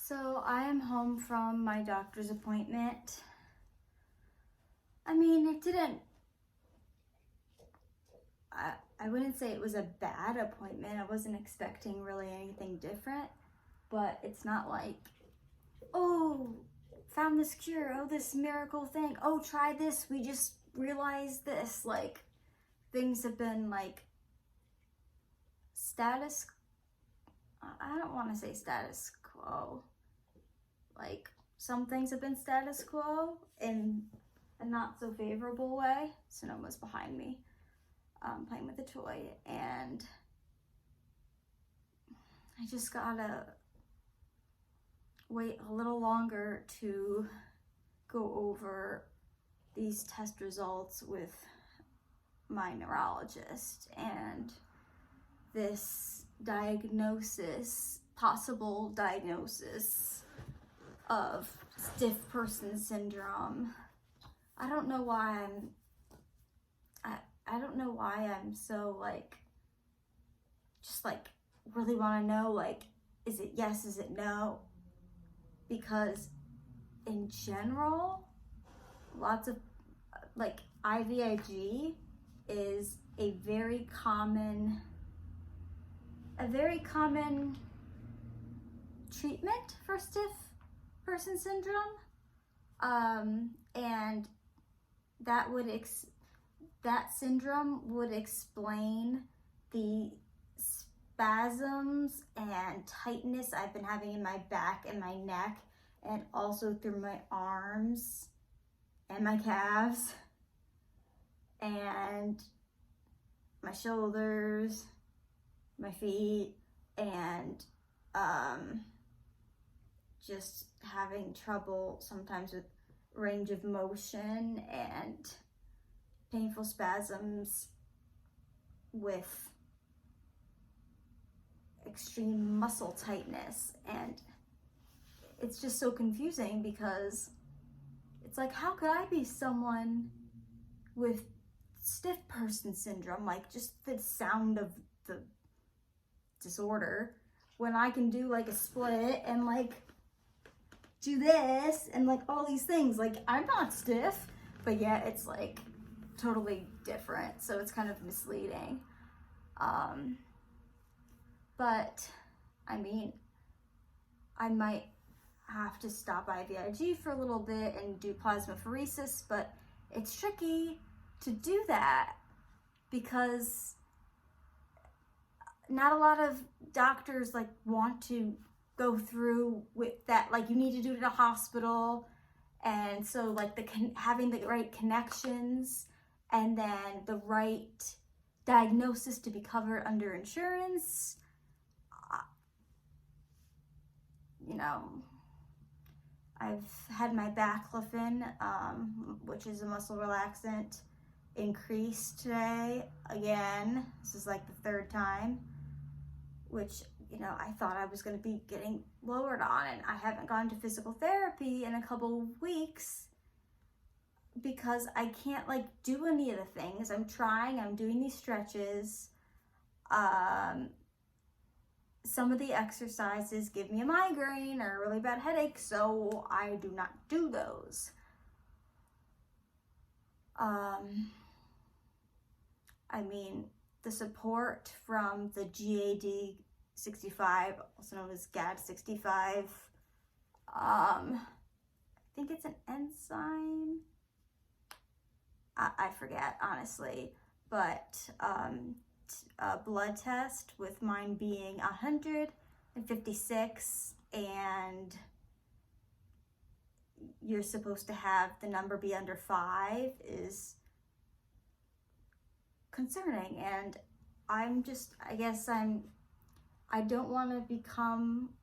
So I am home from my doctor's appointment. I mean, it didn't, I wouldn't say it was a bad appointment. I wasn't expecting really anything different, but it's not like, oh, found this cure, oh, this miracle thing, oh, try this, we just realized this. Like, things have been like I don't want to say status quo. Like, some things have been status quo in a not so favorable way. Sonoma's behind me, playing with a toy, and I just gotta wait a little longer to go over these test results with my neurologist, and this possible diagnosis of stiff person syndrome. I don't know why I'm so just really want to know, is it yes, is it no? Because in general, lots of IVIG is a very common treatment for stiff person syndrome, and that syndrome would explain the spasms and tightness I've been having in my back and my neck, and also through my arms and my calves and my shoulders, my feet, and just having trouble sometimes with range of motion and painful spasms with extreme muscle tightness. And it's just so confusing because it's like, how could I be someone with stiff person syndrome, like just the sound of the disorder, when I can do a split and do this and all these things? I'm not stiff, but yet it's totally different, so it's kind of misleading. But I mean, I might have to stop IVIG for a little bit and do plasmapheresis, but it's tricky to do that because not a lot of doctors want to go through with that. You need to do it at a hospital, and so having the right connections and then the right diagnosis to be covered under insurance, I've had my baclofen, which is a muscle relaxant, increased today again. This is the third time, which I thought I was going to be getting lowered on, and I haven't gone to physical therapy in a couple of weeks because I can't do any of the things. I'm doing these stretches. Some of the exercises give me a migraine or a really bad headache, so I do not do those. I mean, the support from the GAD65, also known as GAD65, I think it's an enzyme. I forget, honestly, but a blood test, with mine being 156, and you're supposed to have the number be under 5, is concerning. And I don't want to become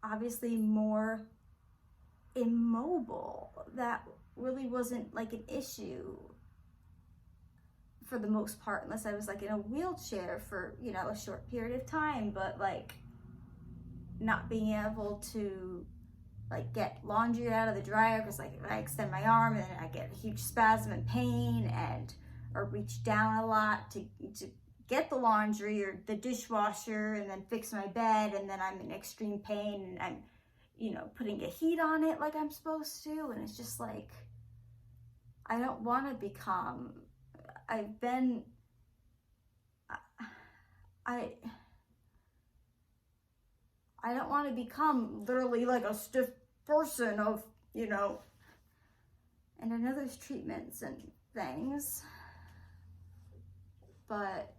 obviously more immobile. That really wasn't an issue for the most part, unless I was in a wheelchair for a short period of time. But not being able to get laundry out of the dryer because I extend my arm and then I get a huge spasm and pain, or reach down a lot to get the laundry or the dishwasher and then fix my bed, and then I'm in extreme pain, and I'm you know, putting a heat on it like I'm supposed to. And it's just like, I don't want to become, I've been, I don't want to become literally like a stiff person of, you know, and I know there's treatments and things, but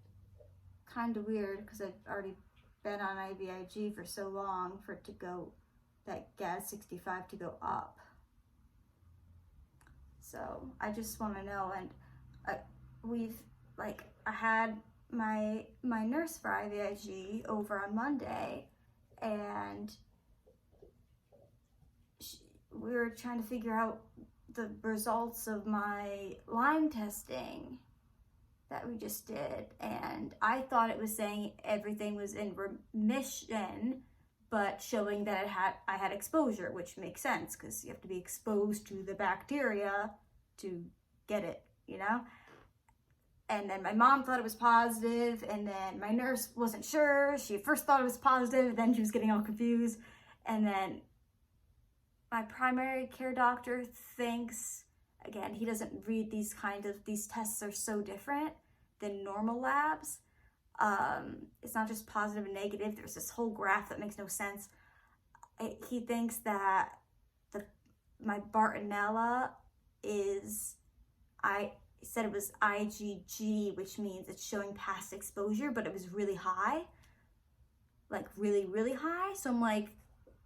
kind of weird because I've already been on IVIG for so long for it to go, that GAD-65 to go up. So I just want to know, and I had my nurse for IVIG over on Monday, and we were trying to figure out the results of my Lyme testing that we just did, and I thought it was saying everything was in remission, but showing that I had exposure, which makes sense because you have to be exposed to the bacteria to get it, you know? And then my mom thought it was positive, and then my nurse wasn't sure. She first thought it was positive, then she was getting all confused. And then my primary care doctor thinks, again, he doesn't read these tests are so different than normal labs. It's not just positive and negative. There's this whole graph that makes no sense. He thinks that my Bartonella is, I said it was IgG, which means it's showing past exposure, but it was really high, like really, really high. So I'm like,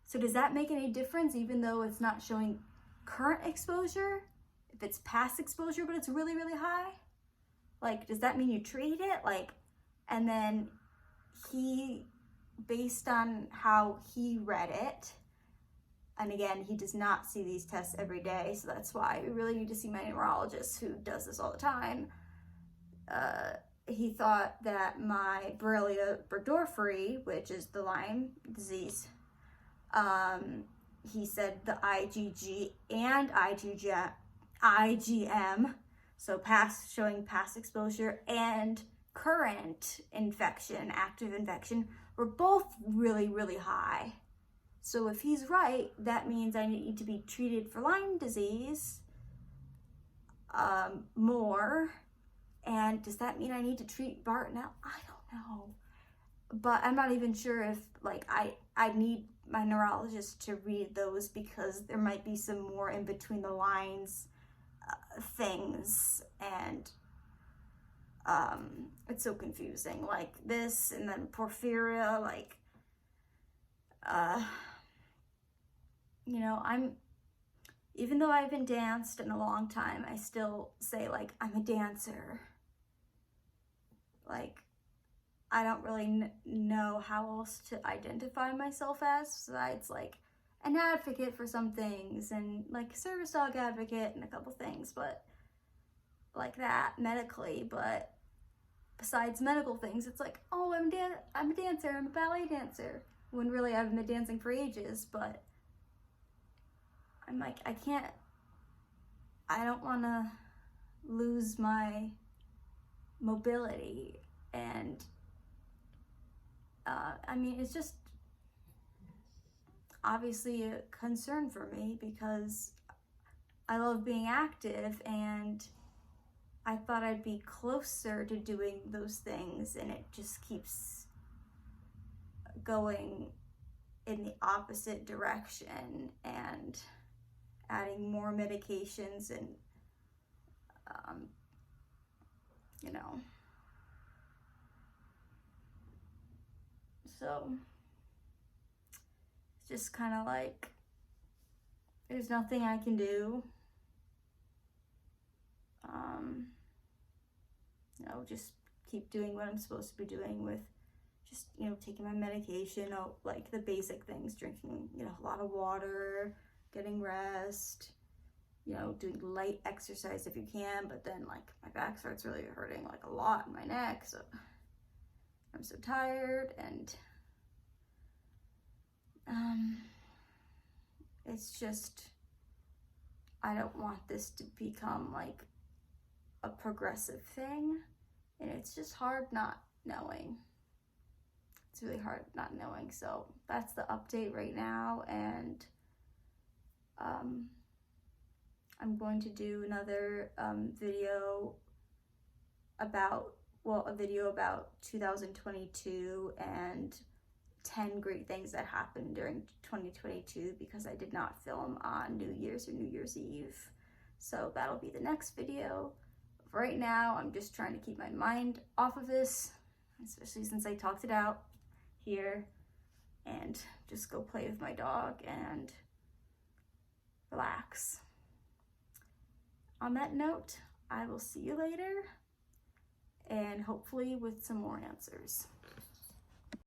so does that make any difference even though it's not showing current exposure? If it's past exposure, but it's really, really high? Like, does that mean you treat it? Like, and then he, based on how he read it, and again, he does not see these tests every day, so that's why we really need to see my neurologist who does this all the time. He thought that my Borrelia burgdorferi, which is the Lyme disease, he said the IgG and IgM, so showing past exposure and current infection, active infection, were both really, really high. So if he's right, that means I need to be treated for Lyme disease more. And does that mean I need to treat Bartonella? I don't know. But I'm not even sure if, like, I need my neurologist to read those because there might be some more in between the lines things. And it's so confusing. Like this and then porphyria, like, you know, even though I haven't danced in a long time, I still say, like, I'm a dancer. Like, I don't really know how else to identify myself as, besides, like, an advocate for some things, and, like, service dog advocate and a couple things, but, like that, medically, but besides medical things, it's like, oh, I'm a dancer, I'm a ballet dancer, when really I've been dancing for ages, but I'm like, I don't want to lose my mobility. And I mean, it's just obviously a concern for me because I love being active, and I thought I'd be closer to doing those things, and it just keeps going in the opposite direction and adding more medications and, you know, so it's just kind of like, there's nothing I can do. You know, just keep doing what I'm supposed to be doing with just, you know, taking my medication, like the basic things, drinking, you know, a lot of water, getting rest, you know, doing light exercise if you can, but then, like, my back starts really hurting, like, a lot in my neck, so I'm so tired, and it's just, I don't want this to become, like, a progressive thing, and it's just hard not knowing. it's really hard not knowing. So that's the update right now, and I'm going to do another video about, well, a video about 2022 and 10 great things that happened during 2022, because I did not film on New Year's or New Year's Eve. So that'll be the next video. Right now, I'm just trying to keep my mind off of this, especially since I talked it out here, and just go play with my dog and relax. On that note, I will see you later, and hopefully with some more answers.